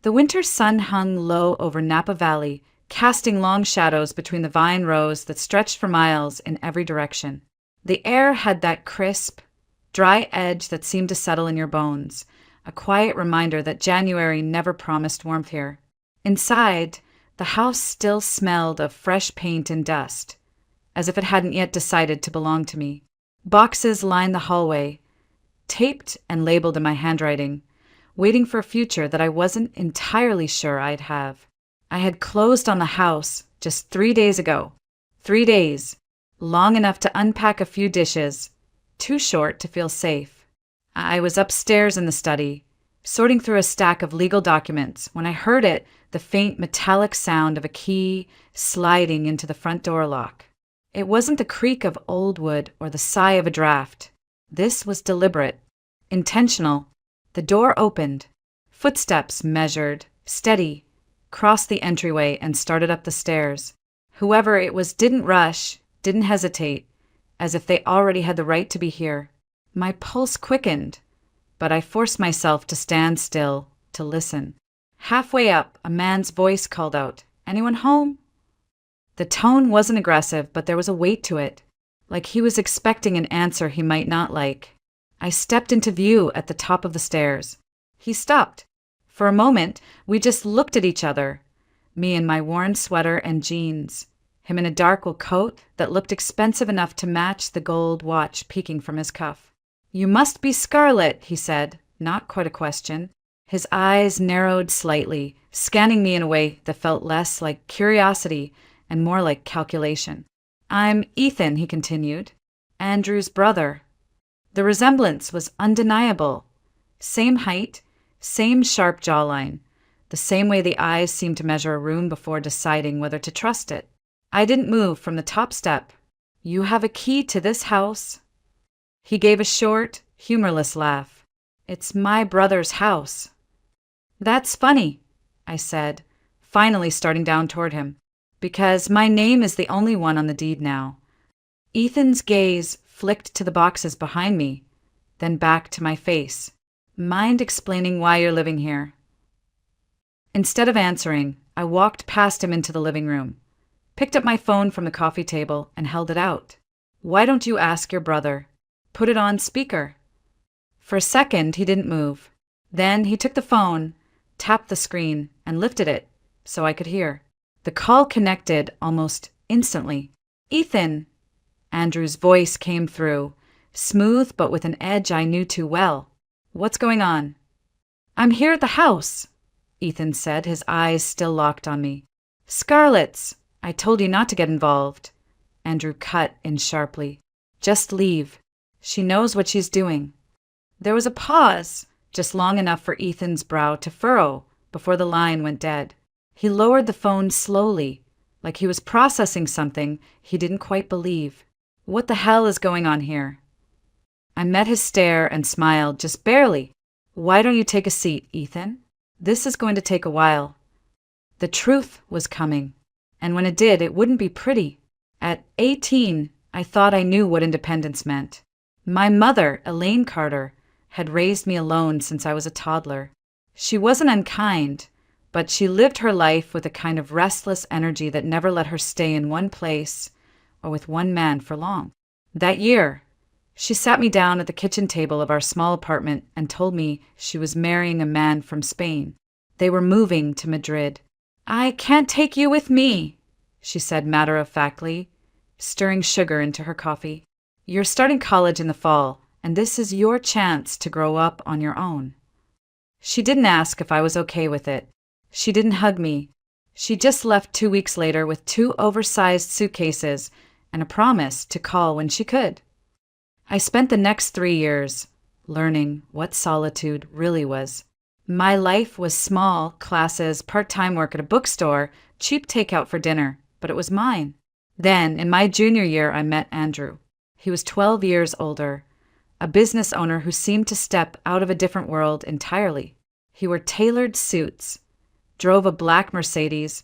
The winter sun hung low over Napa Valley, casting long shadows between the vine rows that stretched for miles in every direction. The air had that crisp, dry edge that seemed to settle in your bones, a quiet reminder that January never promised warmth here. Inside, the house still smelled of fresh paint and dust, as if it hadn't yet decided to belong to me. Boxes lined the hallway, taped and labeled in my handwriting, waiting for a future that I wasn't entirely sure I'd have. I had closed on the house just 3 days ago. 3 days, long enough to unpack a few dishes, too short to feel safe. I was upstairs in the study, sorting through a stack of legal documents, when I heard it, the faint metallic sound of a key sliding into the front door lock. It wasn't the creak of old wood or the sigh of a draft. This was deliberate, intentional. The door opened. Footsteps measured, steady, crossed the entryway and started up the stairs. Whoever it was didn't rush, didn't hesitate, as if they already had the right to be here. My pulse quickened, but I forced myself to stand still, to listen. Halfway up, a man's voice called out, "Anyone home?" The tone wasn't aggressive, but there was a weight to it, like he was expecting an answer he might not like. I stepped into view at the top of the stairs. He stopped. For a moment, we just looked at each other, me in my worn sweater and jeans, him in a dark wool coat that looked expensive enough to match the gold watch peeking from his cuff. "You must be Scarlett," he said, not quite a question. His eyes narrowed slightly, scanning me in a way that felt less like curiosity and more like calculation. "I'm Ethan," he continued, "Andrew's brother." The resemblance was undeniable. Same height, same sharp jawline, the same way the eyes seemed to measure a room before deciding whether to trust it. I didn't move from the top step. "You have a key to this house." He gave a short, humorless laugh. "It's my brother's house." "That's funny," I said, finally starting down toward him, "because my name is the only one on the deed now." Ethan's gaze flicked to the boxes behind me, then back to my face. "Mind explaining why you're living here?" Instead of answering, I walked past him into the living room, picked up my phone from the coffee table, and held it out. "Why don't you ask your brother? Put it on speaker." For a second, he didn't move. Then he took the phone, tapped the screen, and lifted it so I could hear. The call connected almost instantly. "Ethan!" Andrew's voice came through, smooth but with an edge I knew too well. "What's going on?" "I'm here at the house," Ethan said, his eyes still locked on me. "Scarlett's. I told you not to get involved." Andrew cut in sharply. "Just leave. She knows what she's doing." There was a pause, just long enough for Ethan's brow to furrow before the line went dead. He lowered the phone slowly, like he was processing something he didn't quite believe. "What the hell is going on here?" I met his stare and smiled, just barely. "Why don't you take a seat, Ethan? This is going to take a while." The truth was coming, and when it did, it wouldn't be pretty. At 18, I thought I knew what independence meant. My mother, Elaine Carter, had raised me alone since I was a toddler. She wasn't unkind, but she lived her life with a kind of restless energy that never let her stay in one place or with one man for long. That year, she sat me down at the kitchen table of our small apartment and told me she was marrying a man from Spain. They were moving to Madrid. "I can't take you with me," she said matter-of-factly, stirring sugar into her coffee. "You're starting college in the fall, and this is your chance to grow up on your own." She didn't ask if I was okay with it. She didn't hug me. She just left 2 weeks later with 2 oversized suitcases and a promise to call when she could. I spent the next 3 years learning what solitude really was. My life was small classes, part-time work at a bookstore, cheap takeout for dinner, but it was mine. Then, in my junior year, I met Andrew. He was 12 years older, a business owner who seemed to step out of a different world entirely. He wore tailored suits, drove a black Mercedes,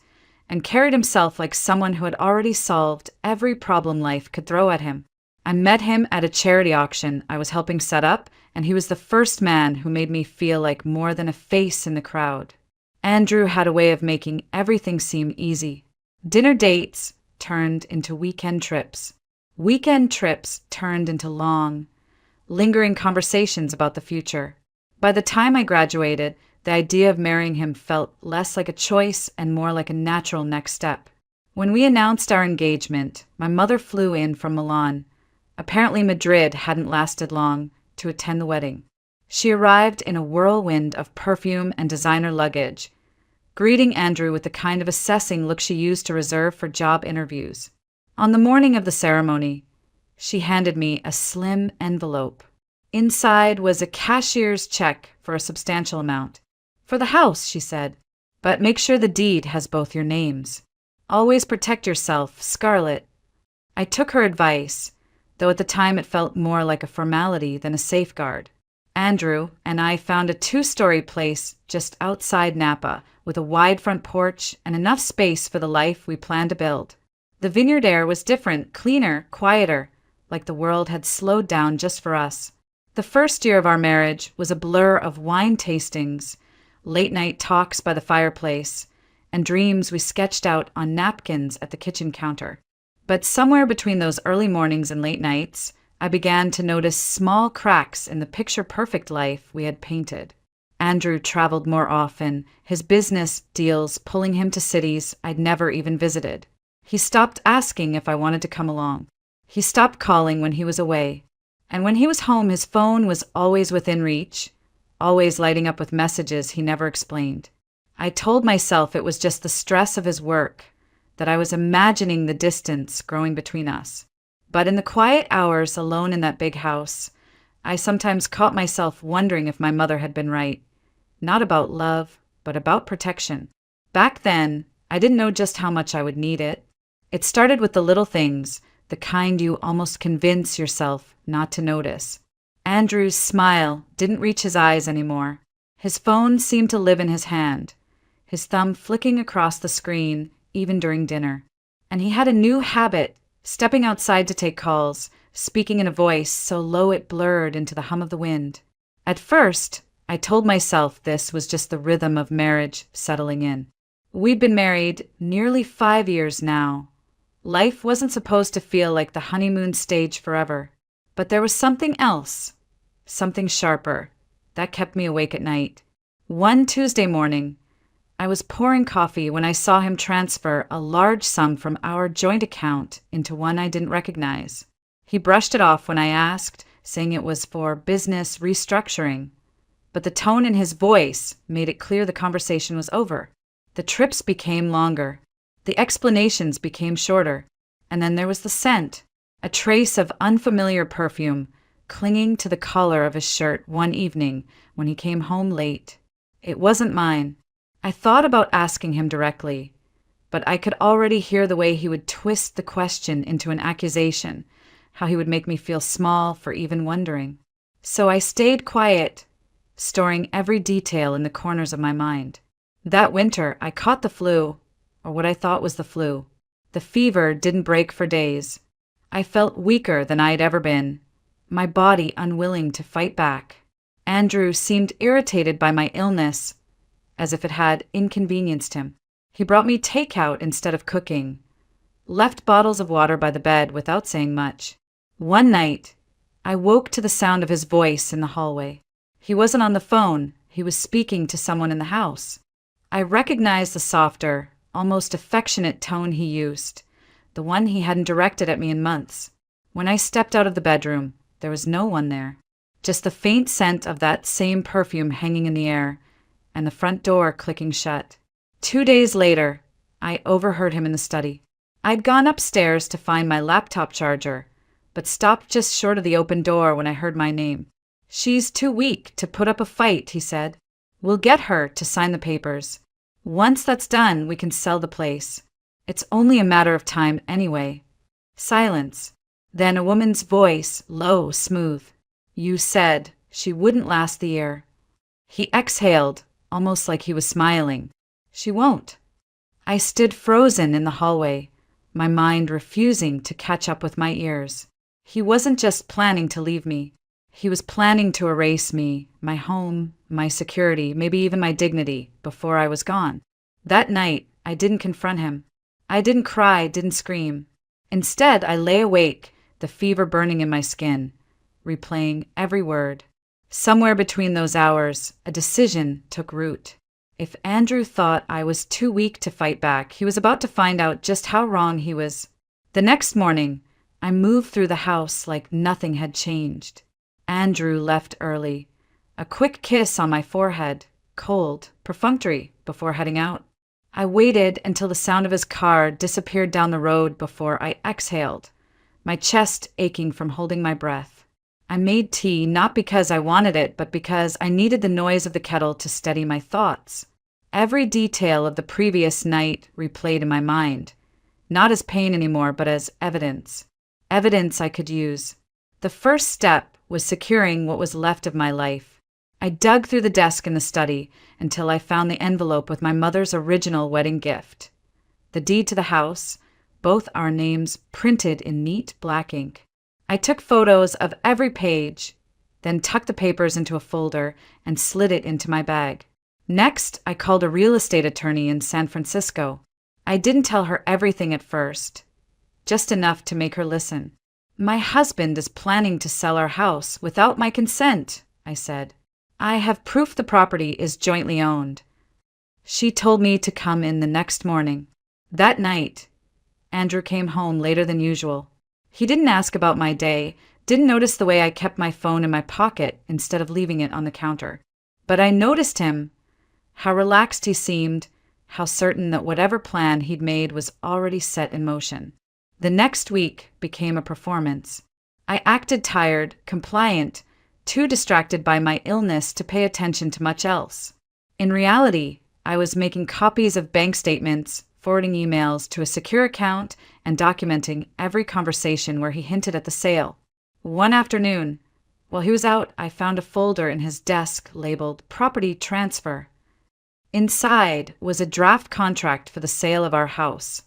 and carried himself like someone who had already solved every problem life could throw at him. I met him at a charity auction I was helping set up, and he was the first man who made me feel like more than a face in the crowd. Andrew had a way of making everything seem easy. Dinner dates turned into weekend trips. Weekend trips turned into long, lingering conversations about the future. By the time I graduated, the idea of marrying him felt less like a choice and more like a natural next step. When we announced our engagement, my mother flew in from Milan. Apparently Madrid hadn't lasted long to attend the wedding. She arrived in a whirlwind of perfume and designer luggage, greeting Andrew with the kind of assessing look she used to reserve for job interviews. On the morning of the ceremony, she handed me a slim envelope. Inside was a cashier's check for a substantial amount. "For the house," she said, "but make sure the deed has both your names. Always protect yourself, Scarlett." I took her advice, though at the time it felt more like a formality than a safeguard. Andrew and I found a 2-story place just outside Napa with a wide front porch and enough space for the life we planned to build. The vineyard air was different, cleaner, quieter, like the world had slowed down just for us. The first year of our marriage was a blur of wine tastings, late-night talks by the fireplace, and dreams we sketched out on napkins at the kitchen counter. But somewhere between those early mornings and late nights, I began to notice small cracks in the picture-perfect life we had painted. Andrew traveled more often, his business deals pulling him to cities I'd never even visited. He stopped asking if I wanted to come along. He stopped calling when he was away. And when he was home, his phone was always within reach, always lighting up with messages he never explained. I told myself it was just the stress of his work, that I was imagining the distance growing between us. But in the quiet hours alone in that big house, I sometimes caught myself wondering if my mother had been right. Not about love, but about protection. Back then, I didn't know just how much I would need it. It started with the little things, the kind you almost convince yourself not to notice. Andrew's smile didn't reach his eyes anymore. His phone seemed to live in his hand, his thumb flicking across the screen even during dinner. And he had a new habit, stepping outside to take calls, speaking in a voice so low it blurred into the hum of the wind. At first, I told myself this was just the rhythm of marriage settling in. We'd been married nearly 5 years now. Life wasn't supposed to feel like the honeymoon stage forever. But there was something else, something sharper, that kept me awake at night. One Tuesday morning, I was pouring coffee when I saw him transfer a large sum from our joint account into one I didn't recognize. He brushed it off when I asked, saying it was for business restructuring. But the tone in his voice made it clear the conversation was over. The trips became longer. The explanations became shorter. And then there was the scent, a trace of unfamiliar perfume clinging to the collar of his shirt one evening when he came home late. It wasn't mine. I thought about asking him directly, but I could already hear the way he would twist the question into an accusation, how he would make me feel small for even wondering. So I stayed quiet, storing every detail in the corners of my mind. That winter, I caught the flu, or what I thought was the flu. The fever didn't break for days. I felt weaker than I had ever been, my body unwilling to fight back. Andrew seemed irritated by my illness, as if it had inconvenienced him. He brought me takeout instead of cooking, left bottles of water by the bed without saying much. One night, I woke to the sound of his voice in the hallway. He wasn't on the phone, he was speaking to someone in the house. I recognized the softer, almost affectionate tone he used, the one he hadn't directed at me in months. When I stepped out of the bedroom, there was no one there, just the faint scent of that same perfume hanging in the air, and the front door clicking shut. 2 days later, I overheard him in the study. I'd gone upstairs to find my laptop charger, but stopped just short of the open door when I heard my name. "She's too weak to put up a fight," he said. "We'll get her to sign the papers. Once that's done, we can sell the place. It's only a matter of time anyway." Silence. Then a woman's voice, low, smooth. "You said she wouldn't last the year." He exhaled, almost like he was smiling. "She won't." I stood frozen in the hallway, my mind refusing to catch up with my ears. He wasn't just planning to leave me. He was planning to erase me, my home, my security, maybe even my dignity, before I was gone. That night, I didn't confront him. I didn't cry, didn't scream. Instead, I lay awake, the fever burning in my skin, replaying every word. Somewhere between those hours, a decision took root. If Andrew thought I was too weak to fight back, he was about to find out just how wrong he was. The next morning, I moved through the house like nothing had changed. Andrew left early. A quick kiss on my forehead, cold, perfunctory, before heading out. I waited until the sound of his car disappeared down the road before I exhaled, my chest aching from holding my breath. I made tea not because I wanted it, but because I needed the noise of the kettle to steady my thoughts. Every detail of the previous night replayed in my mind, not as pain anymore, but as evidence. Evidence I could use. The first step was securing what was left of my life. I dug through the desk in the study until I found the envelope with my mother's original wedding gift. The deed to the house, both our names printed in neat black ink. I took photos of every page, then tucked the papers into a folder and slid it into my bag. Next, I called a real estate attorney in San Francisco. I didn't tell her everything at first, just enough to make her listen. "My husband is planning to sell our house without my consent," I said. "I have proof the property is jointly owned." She told me to come in the next morning. That night, Andrew came home later than usual. He didn't ask about my day, didn't notice the way I kept my phone in my pocket instead of leaving it on the counter. But I noticed him, how relaxed he seemed, how certain that whatever plan he'd made was already set in motion. The next week became a performance. I acted tired, compliant, too distracted by my illness to pay attention to much else. In reality, I was making copies of bank statements, forwarding emails to a secure account, and documenting every conversation where he hinted at the sale. One afternoon, while he was out, I found a folder in his desk labeled Property Transfer. Inside was a draft contract for the sale of our house,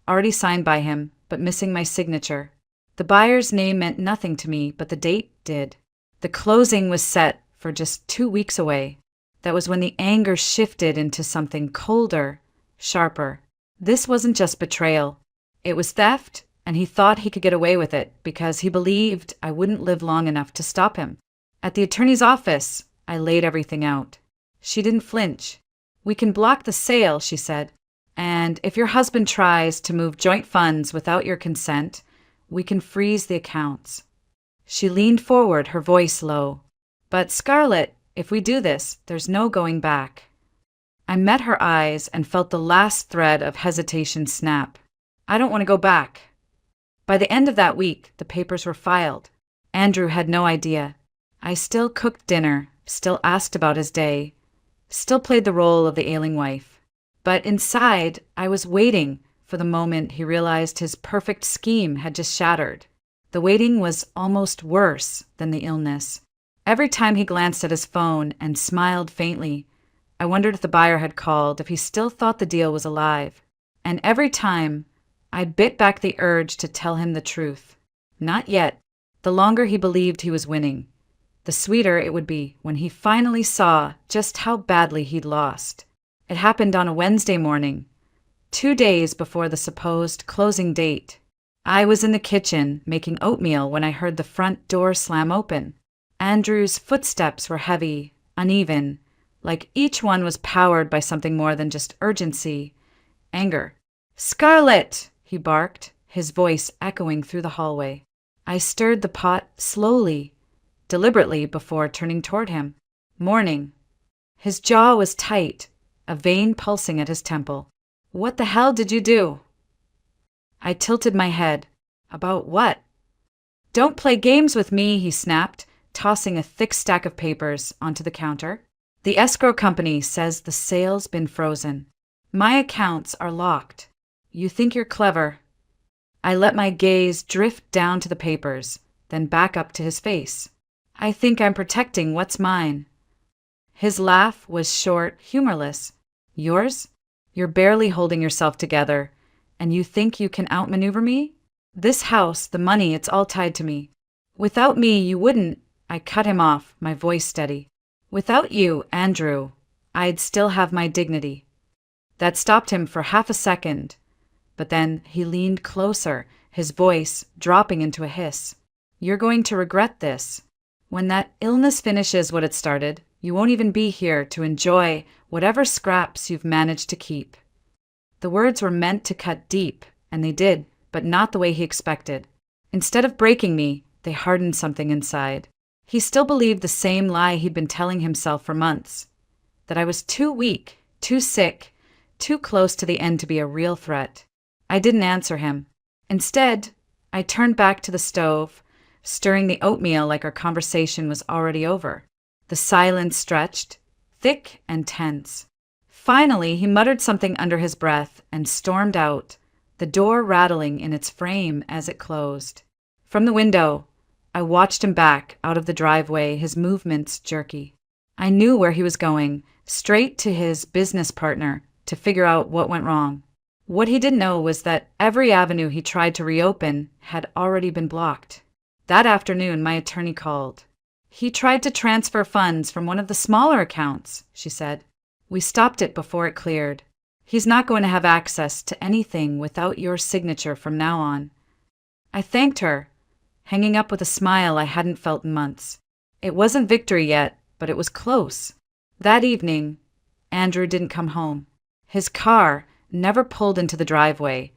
already signed by him, but missing my signature. The buyer's name meant nothing to me, but the date did. The closing was set for just 2 weeks away. That was when the anger shifted into something colder, sharper. This wasn't just betrayal. It was theft, and he thought he could get away with it because he believed I wouldn't live long enough to stop him. At the attorney's office, I laid everything out. She didn't flinch. "We can block the sale," she said. "And if your husband tries to move joint funds without your consent, we can freeze the accounts." She leaned forward, her voice low. "But Scarlett, if we do this, there's no going back." I met her eyes and felt the last thread of hesitation snap. "I don't want to go back." By the end of that week, the papers were filed. Andrew had no idea. I still cooked dinner, still asked about his day, still played the role of the ailing wife. But inside, I was waiting for the moment he realized his perfect scheme had just shattered. The waiting was almost worse than the illness. Every time he glanced at his phone and smiled faintly, I wondered if the buyer had called, if he still thought the deal was alive. And every time, I bit back the urge to tell him the truth. Not yet. The longer he believed he was winning, the sweeter it would be when he finally saw just how badly he'd lost. It happened on a Wednesday morning, 2 days before the supposed closing date. I was in the kitchen making oatmeal when I heard the front door slam open. Andrew's footsteps were heavy, uneven, like each one was powered by something more than just urgency, anger. "Scarlett!" he barked, his voice echoing through the hallway. I stirred the pot slowly, deliberately before turning toward him. Morning. His jaw was tight, a vein pulsing at his temple. "What the hell did you do?" I tilted my head. "About what?" "Don't play games with me," he snapped, tossing a thick stack of papers onto the counter. "The escrow company says the sale's been frozen. My accounts are locked. You think you're clever." I let my gaze drift down to the papers, then back up to his face. "I think I'm protecting what's mine." His laugh was short, humorless. "Yours? You're barely holding yourself together, and you think you can outmaneuver me? This house, the money, it's all tied to me. Without me, you wouldn't—" I cut him off, my voice steady. Without you, Andrew, I'd still have my dignity. That stopped him for half a second, but then he leaned closer, his voice dropping into a hiss. You're going to regret this. When that illness finishes what it started, you won't even be here to enjoy whatever scraps you've managed to keep. The words were meant to cut deep, and they did, but not the way he expected. Instead of breaking me, they hardened something inside. He still believed the same lie he'd been telling himself for months, that I was too weak, too sick, too close to the end to be a real threat. I didn't answer him. Instead, I turned back to the stove, stirring the oatmeal like our conversation was already over. The silence stretched, thick and tense. Finally, he muttered something under his breath and stormed out, the door rattling in its frame as it closed. From the window, I watched him back out of the driveway, his movements jerky. I knew where he was going, straight to his business partner, to figure out what went wrong. What he didn't know was that every avenue he tried to reopen had already been blocked. That afternoon, my attorney called. He tried to transfer funds from one of the smaller accounts, she said. We stopped it before it cleared. He's not going to have access to anything without your signature from now on. I thanked her, hanging up with a smile I hadn't felt in months. It wasn't victory yet, but it was close. That evening, Andrew didn't come home. His car never pulled into the driveway.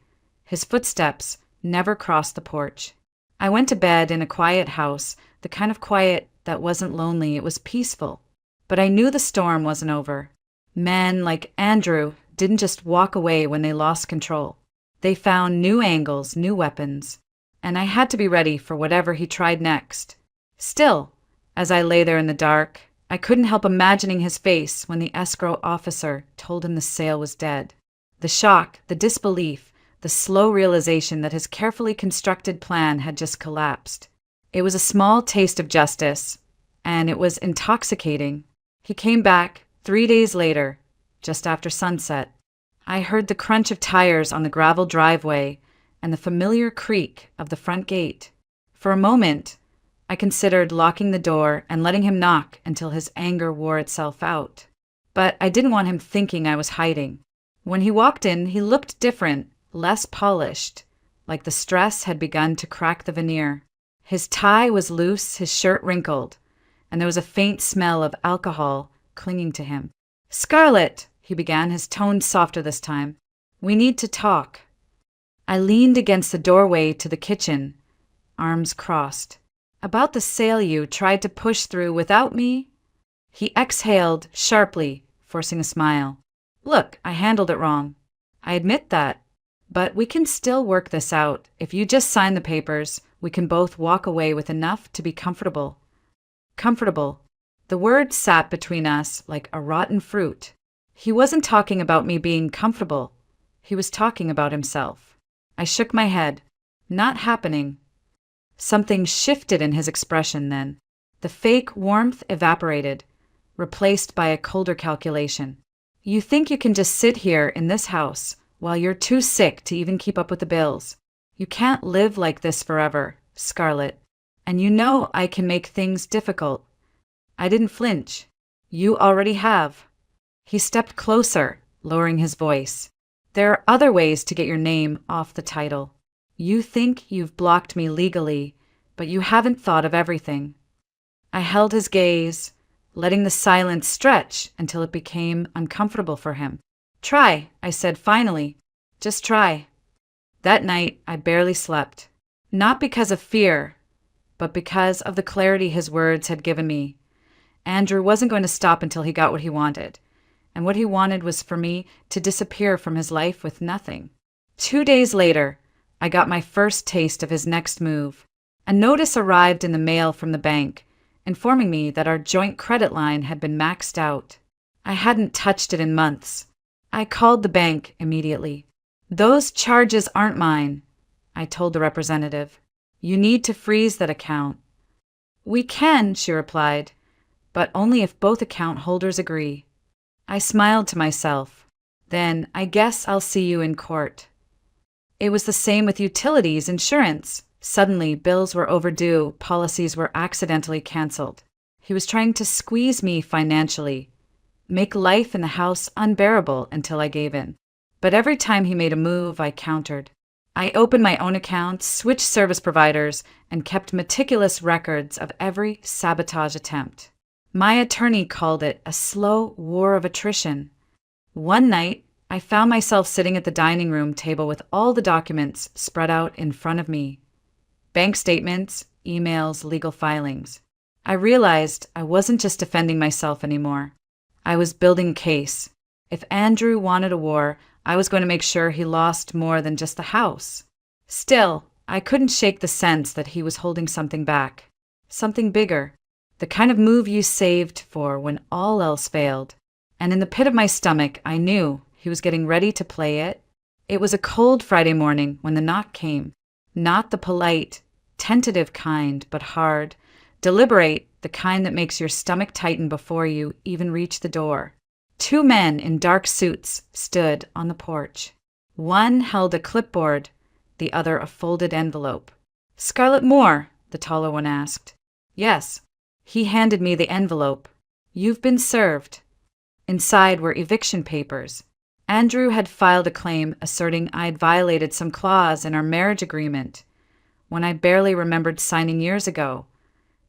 His footsteps never crossed the porch. I went to bed in a quiet house, the kind of quiet that wasn't lonely, it was peaceful. But I knew the storm wasn't over. Men like Andrew didn't just walk away when they lost control. They found new angles, new weapons, and I had to be ready for whatever he tried next. Still, as I lay there in the dark, I couldn't help imagining his face when the escrow officer told him the sale was dead. The shock, the disbelief, the slow realization that his carefully constructed plan had just collapsed. It was a small taste of justice, and it was intoxicating. He came back 3 days later, just after sunset. I heard the crunch of tires on the gravel driveway and the familiar creak of the front gate. For a moment, I considered locking the door and letting him knock until his anger wore itself out. But I didn't want him thinking I was hiding. When he walked in, he looked different, less polished, like the stress had begun to crack the veneer. His tie was loose, his shirt wrinkled, and there was a faint smell of alcohol clinging to him. "Scarlett," he began, his tone softer this time. "We need to talk." I leaned against the doorway to the kitchen, arms crossed. "About the sale you tried to push through without me?" He exhaled sharply, forcing a smile. "Look, I handled it wrong. I admit that. But we can still work this out. If you just sign the papers, we can both walk away with enough to be comfortable." Comfortable. The word sat between us like a rotten fruit. He wasn't talking about me being comfortable. He was talking about himself. I shook my head. Not happening. Something shifted in his expression then. The fake warmth evaporated, replaced by a colder calculation. "You think you can just sit here in this house while you're too sick to even keep up with the bills. You can't live like this forever, Scarlett. And you know I can make things difficult." I didn't flinch. "You already have." He stepped closer, lowering his voice. "There are other ways to get your name off the title. You think you've blocked me legally, but you haven't thought of everything." I held his gaze, letting the silence stretch until it became uncomfortable for him. "Try," I said finally. "Just try." That night, I barely slept. Not because of fear, but because of the clarity his words had given me. Andrew wasn't going to stop until he got what he wanted. And what he wanted was for me to disappear from his life with nothing. 2 days later, I got my first taste of his next move. A notice arrived in the mail from the bank, informing me that our joint credit line had been maxed out. I hadn't touched it in months. I called the bank immediately. "Those charges aren't mine," I told the representative. "You need to freeze that account." "We can," she replied, "but only if both account holders agree." I smiled to myself. "Then I guess I'll see you in court." It was the same with utilities, insurance. Suddenly, bills were overdue, policies were accidentally canceled. He was trying to squeeze me financially, make life in the house unbearable until I gave in. But every time he made a move, I countered. I opened my own accounts, switched service providers, and kept meticulous records of every sabotage attempt. My attorney called it a slow war of attrition. One night, I found myself sitting at the dining room table with all the documents spread out in front of me. Bank statements, emails, legal filings. I realized I wasn't just defending myself anymore. I was building a case. If Andrew wanted a war, I was going to make sure he lost more than just the house. Still, I couldn't shake the sense that he was holding something back. Something bigger. The kind of move you saved for when all else failed. And in the pit of my stomach, I knew he was getting ready to play it. It was a cold Friday morning when the knock came. Not the polite, tentative kind, but hard, deliberate, the kind that makes your stomach tighten before you even reach the door. 2 men in dark suits stood on the porch. One held a clipboard, the other a folded envelope. "Scarlett Moore?" the taller one asked. "Yes." He handed me the envelope. "You've been served." Inside were eviction papers. Andrew had filed a claim asserting I'd violated some clause in our marriage agreement, one I barely remembered signing years ago,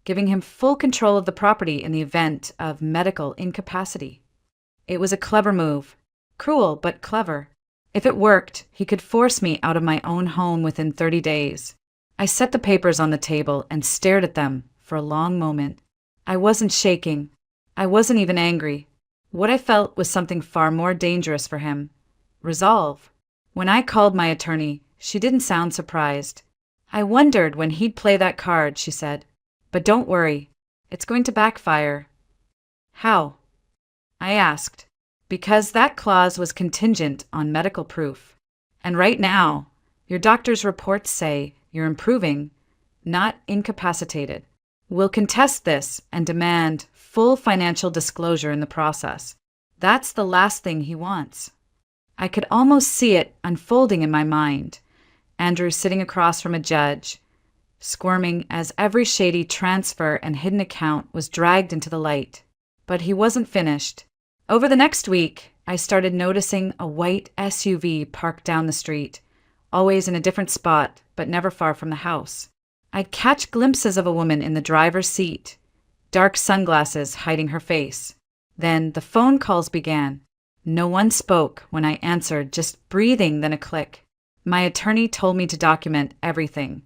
giving him full control of the property in the event of medical incapacity. It was a clever move. Cruel, but clever. If it worked, he could force me out of my own home within 30 days. I set the papers on the table and stared at them for a long moment. I wasn't shaking. I wasn't even angry. What I felt was something far more dangerous for him. Resolve. When I called my attorney, she didn't sound surprised. "I wondered when he'd play that card," she said. "But don't worry. It's going to backfire." "How?" I asked. "Because that clause was contingent on medical proof. And right now, your doctor's reports say you're improving, not incapacitated. We'll contest this and demand full financial disclosure in the process. That's the last thing he wants." I could almost see it unfolding in my mind. Andrew sitting across from a judge, squirming as every shady transfer and hidden account was dragged into the light. But he wasn't finished. Over the next week, I started noticing a white SUV parked down the street, always in a different spot, but never far from the house. I'd catch glimpses of a woman in the driver's seat, dark sunglasses hiding her face. Then the phone calls began. No one spoke when I answered, just breathing, then a click. My attorney told me to document everything,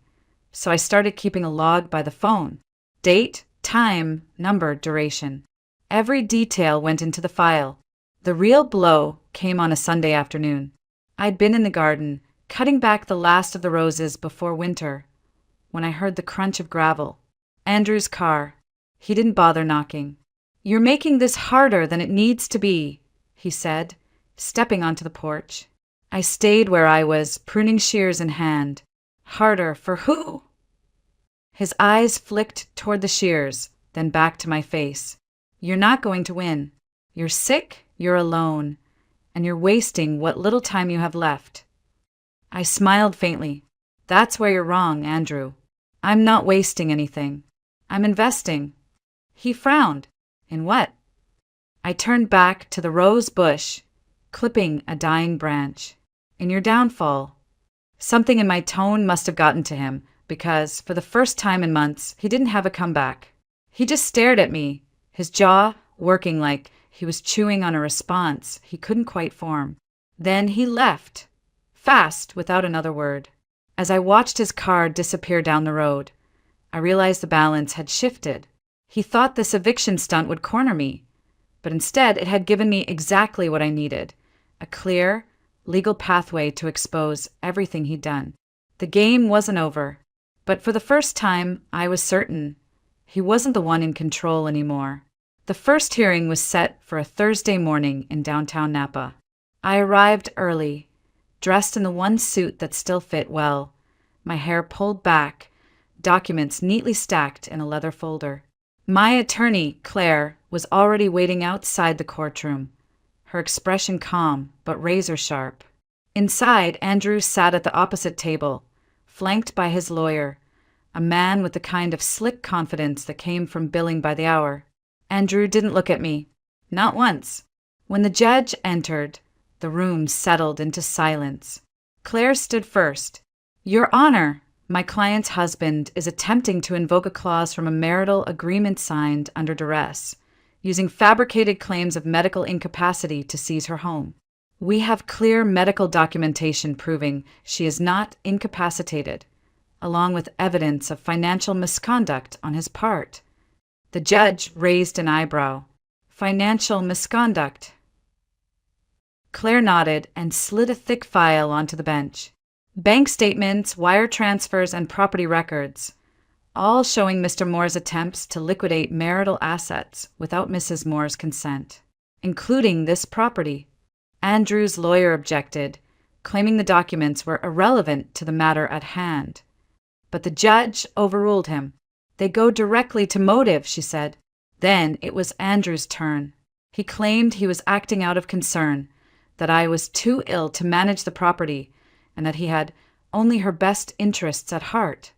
so I started keeping a log by the phone. Date, time, number, duration. Every detail went into the file. The real blow came on a Sunday afternoon. I'd been in the garden, cutting back the last of the roses before winter, when I heard the crunch of gravel. Andrew's car. He didn't bother knocking. "You're making this harder than it needs to be," he said, stepping onto the porch. I stayed where I was, pruning shears in hand. "Harder for who?" His eyes flicked toward the shears, then back to my face. "You're not going to win. You're sick, you're alone, and you're wasting what little time you have left." I smiled faintly. "That's where you're wrong, Andrew. I'm not wasting anything. I'm investing." He frowned. "In what?" I turned back to the rose bush, clipping a dying branch. "In your downfall." Something in my tone must have gotten to him, because, for the first time in months, he didn't have a comeback. He just stared at me, his jaw working like he was chewing on a response he couldn't quite form. Then he left, fast, without another word. As I watched his car disappear down the road, I realized the balance had shifted. He thought this eviction stunt would corner me, but instead it had given me exactly what I needed, a clear, legal pathway to expose everything he'd done. The game wasn't over, but for the first time, I was certain he wasn't the one in control anymore. The first hearing was set for a Thursday morning in downtown Napa. I arrived early, dressed in the one suit that still fit well, my hair pulled back, documents neatly stacked in a leather folder. My attorney, Claire, was already waiting outside the courtroom, her expression calm but razor-sharp. Inside, Andrew sat at the opposite table, flanked by his lawyer, a man with the kind of slick confidence that came from billing by the hour. Andrew didn't look at me. Not once. When the judge entered, the room settled into silence. Claire stood first. "Your Honor, my client's husband is attempting to invoke a clause from a marital agreement signed under duress, using fabricated claims of medical incapacity to seize her home. We have clear medical documentation proving she is not incapacitated, along with evidence of financial misconduct on his part." The judge raised an eyebrow. "Financial misconduct?" Claire nodded and slid a thick file onto the bench. "Bank statements, wire transfers, and property records, all showing Mr. Moore's attempts to liquidate marital assets without Mrs. Moore's consent, including this property." Andrew's lawyer objected, claiming the documents were irrelevant to the matter at hand. But the judge overruled him. "They go directly to motive," she said. Then it was Andrew's turn. He claimed he was acting out of concern, that I was too ill to manage the property, and that he had only her best interests at heart.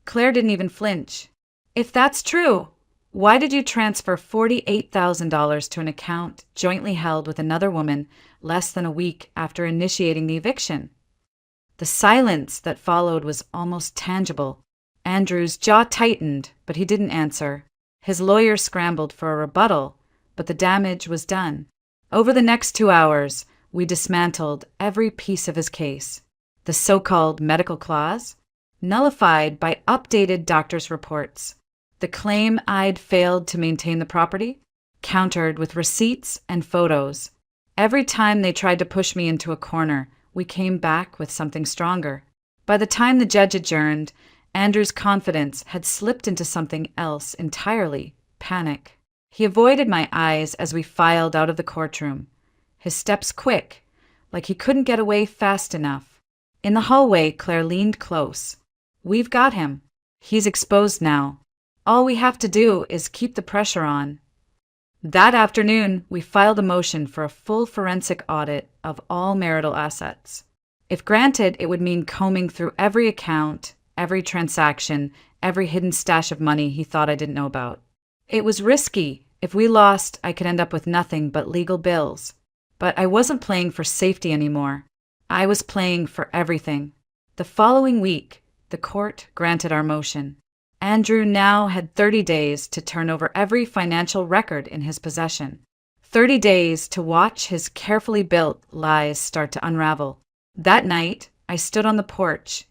Claire didn't even flinch. "If that's true, why did you transfer $48,000 to an account jointly held with another woman less than a week after initiating the eviction?" The silence that followed was almost tangible. Andrew's jaw tightened, but he didn't answer. His lawyer scrambled for a rebuttal, but the damage was done. Over the next 2 hours, we dismantled every piece of his case. The so-called medical clause, nullified by updated doctor's reports. The claim I'd failed to maintain the property, countered with receipts and photos. Every time they tried to push me into a corner, we came back with something stronger. By the time the judge adjourned, Andrew's confidence had slipped into something else entirely, panic. He avoided my eyes as we filed out of the courtroom, his steps quick, like he couldn't get away fast enough. In the hallway, Claire leaned close. "We've got him. He's exposed now. All we have to do is keep the pressure on." That afternoon, we filed a motion for a full forensic audit of all marital assets. If granted, it would mean combing through every account, every transaction, every hidden stash of money he thought I didn't know about. It was risky. If we lost, I could end up with nothing but legal bills. But I wasn't playing for safety anymore. I was playing for everything. The following week, the court granted our motion. Andrew now had 30 days to turn over every financial record in his possession. 30 days to watch his carefully built lies start to unravel. That night, I stood on the porch,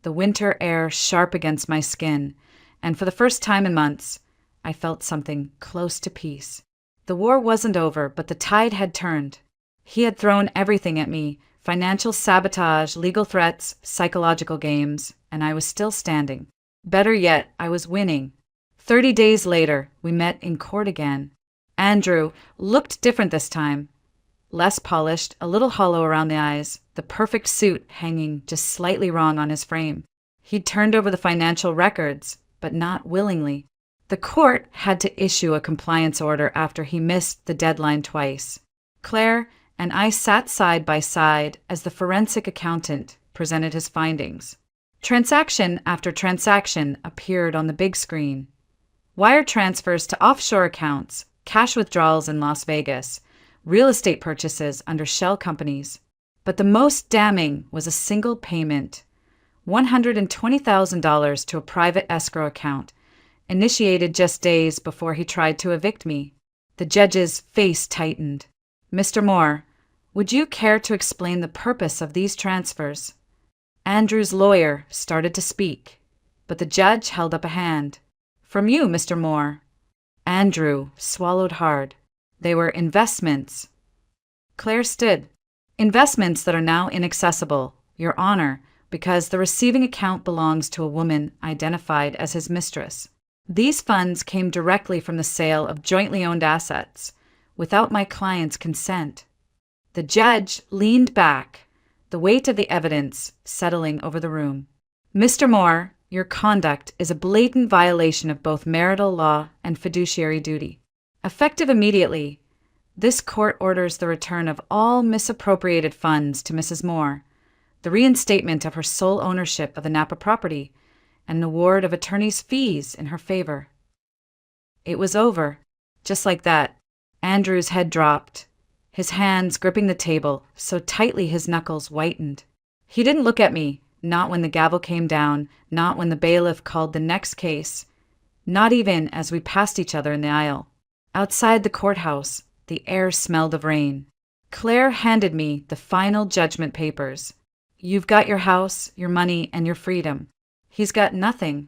the winter air sharp against my skin, and for the first time in months, I felt something close to peace. The war wasn't over, but the tide had turned. He had thrown everything at me, financial sabotage, legal threats, psychological games, and I was still standing. Better yet, I was winning. 30 days later, we met in court again. Andrew looked different this time. Less polished, a little hollow around the eyes, the perfect suit hanging just slightly wrong on his frame. He'd turned over the financial records, but not willingly. The court had to issue a compliance order after he missed the deadline twice. Claire and I sat side by side as the forensic accountant presented his findings. Transaction after transaction appeared on the big screen. Wire transfers to offshore accounts, cash withdrawals in Las Vegas, real estate purchases under shell companies. But the most damning was a single payment, $120,000 to a private escrow account, initiated just days before he tried to evict me. The judge's face tightened. "Mr. Moore, would you care to explain the purpose of these transfers?" Andrew's lawyer started to speak, but the judge held up a hand. "From you, Mr. Moore." Andrew swallowed hard. "They were investments." Claire stood. "Investments that are now inaccessible, Your Honor, because the receiving account belongs to a woman identified as his mistress. These funds came directly from the sale of jointly owned assets, without my client's consent." The judge leaned back, the weight of the evidence settling over the room. "Mr. Moore, your conduct is a blatant violation of both marital law and fiduciary duty. Effective immediately, this court orders the return of all misappropriated funds to Mrs. Moore, the reinstatement of her sole ownership of the Napa property, and an award of attorney's fees in her favor. It was over. Just like that, Andrew's head dropped, his hands gripping the table so tightly his knuckles whitened. He didn't look at me, not when the gavel came down, not when the bailiff called the next case, not even as we passed each other in the aisle. Outside the courthouse, the air smelled of rain. Claire handed me the final judgment papers. You've got your house, your money, and your freedom. He's got nothing.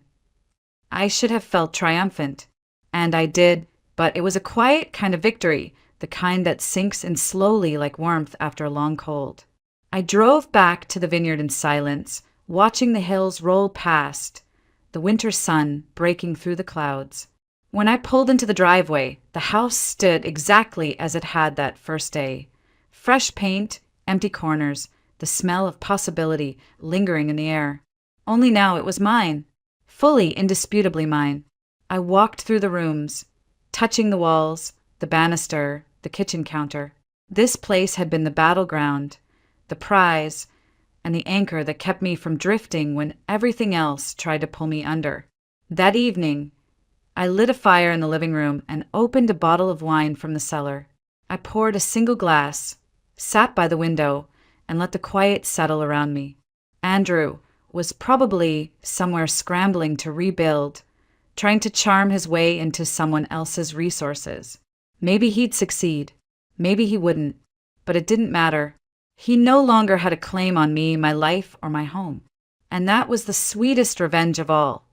I should have felt triumphant. And I did, but it was a quiet kind of victory, the kind that sinks in slowly like warmth after a long cold. I drove back to the vineyard in silence, watching the hills roll past, the winter sun breaking through the clouds. When I pulled into the driveway, the house stood exactly as it had that first day. Fresh paint, empty corners, the smell of possibility lingering in the air. Only now it was mine, fully, indisputably mine. I walked through the rooms, touching the walls, the banister, the kitchen counter. This place had been the battleground, the prize, and the anchor that kept me from drifting when everything else tried to pull me under. That evening, I lit a fire in the living room and opened a bottle of wine from the cellar. I poured a single glass, sat by the window, and let the quiet settle around me. Andrew was probably somewhere scrambling to rebuild, trying to charm his way into someone else's resources. Maybe he'd succeed. Maybe he wouldn't. But it didn't matter. He no longer had a claim on me, my life, or my home. And that was the sweetest revenge of all.